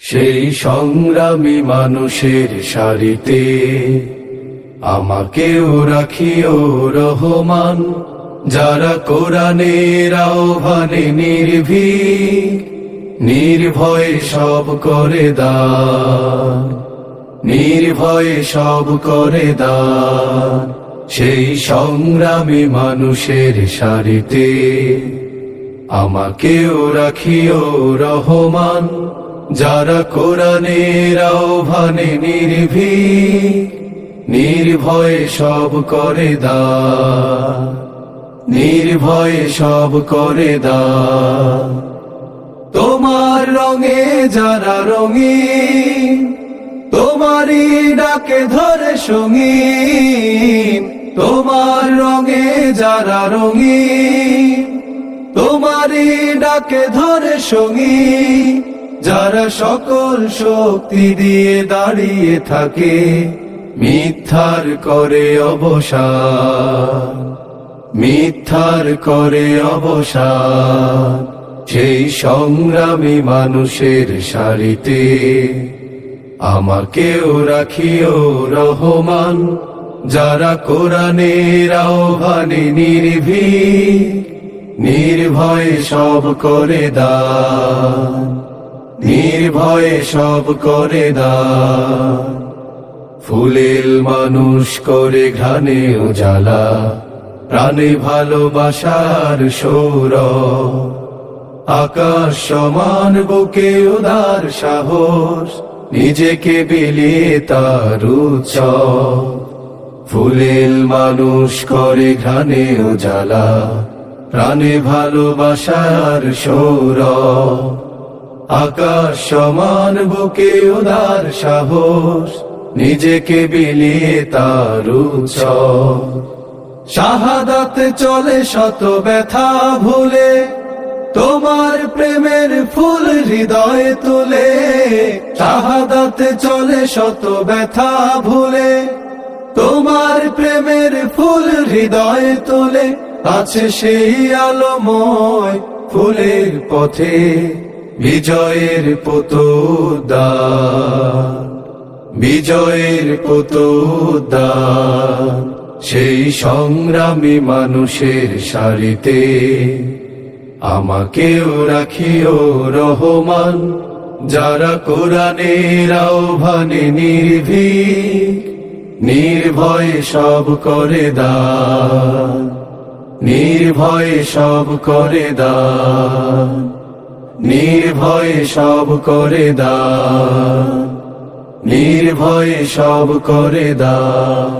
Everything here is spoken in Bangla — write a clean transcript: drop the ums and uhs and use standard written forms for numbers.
সেই সংগ্রামী মানুষের সারিতে আমাকেও রাখিও রহমান, যারা কোরআনের আহ্বানে নির্ভীক, নির্ভয়ে সব করে দান, নির্ভয়ে সব করে দান। সেই সংগ্রামী মানুষের সারিতে আমাকেও রাখিও রহমান, যারা কোরআনের আহ্বানে নির্ভীক, নির্ভয়ে সব করে দান, নির্ভয়ে সব করে দান। তোমার রঙে যারা রঙিন, তোমারই ডাকে ধরে সঙ্গীন। তোমার রঙে যারা রঙিন, তোমারই ডাকে ধরে সঙ্গীন। যারা সকল শক্তি দিয়ে দাঁড়িয়ে থাকে, মিথ্যার করে অবসান, মিথ্যার করে অবসান। সেই সংগ্রামী মানুষের সারিতে আমাকেও রাখিও রহমান, যারা কোরআনের আহ্বানে নির্ভীক, নির্ভয়ে সব করে দান, নির্ভয়ে সব করে দান। ফুলেল মানুষ করে ঘ্রাণে উজালা, প্রাণে ভালোবাসার সৌরভ। আকাশ সমান বুকে উদার সাহস, নিজেকে বিলিয়ে তার উৎসব। ফুলেল মানুষ করে ঘ্রাণে উজালা, প্রাণে ভালোবাসার সৌরভ। আকাশ সমান বুকে উদার সাহস, নিজেকে বিলিয়ে তার উৎসব। শাহাদাতে চলে শত ব্যথা ভুলে, তোমার প্রেমের ফুল হৃদয়ে তুলে। শাহাদাতে চলে শত ব্যথা ভুলে, তোমার প্রেমের ফুল হৃদয়ে তুলে। আছে সেই আলোময় ফুলের পথে বিজয়ের পতোদ্যান, বিজয়ের পতোদ্যান। সেই সংগ্রামী মানুষের সারিতে আমাকেও রাখিও রহমান, যারা কোরআনের আহ্বানে নির্ভীক, নির্ভয়ে সব করে দান, নির্ভয়ে সব করে দান, নির্ভয়ে সব করে দান, নির্ভয়ে সব করে দান।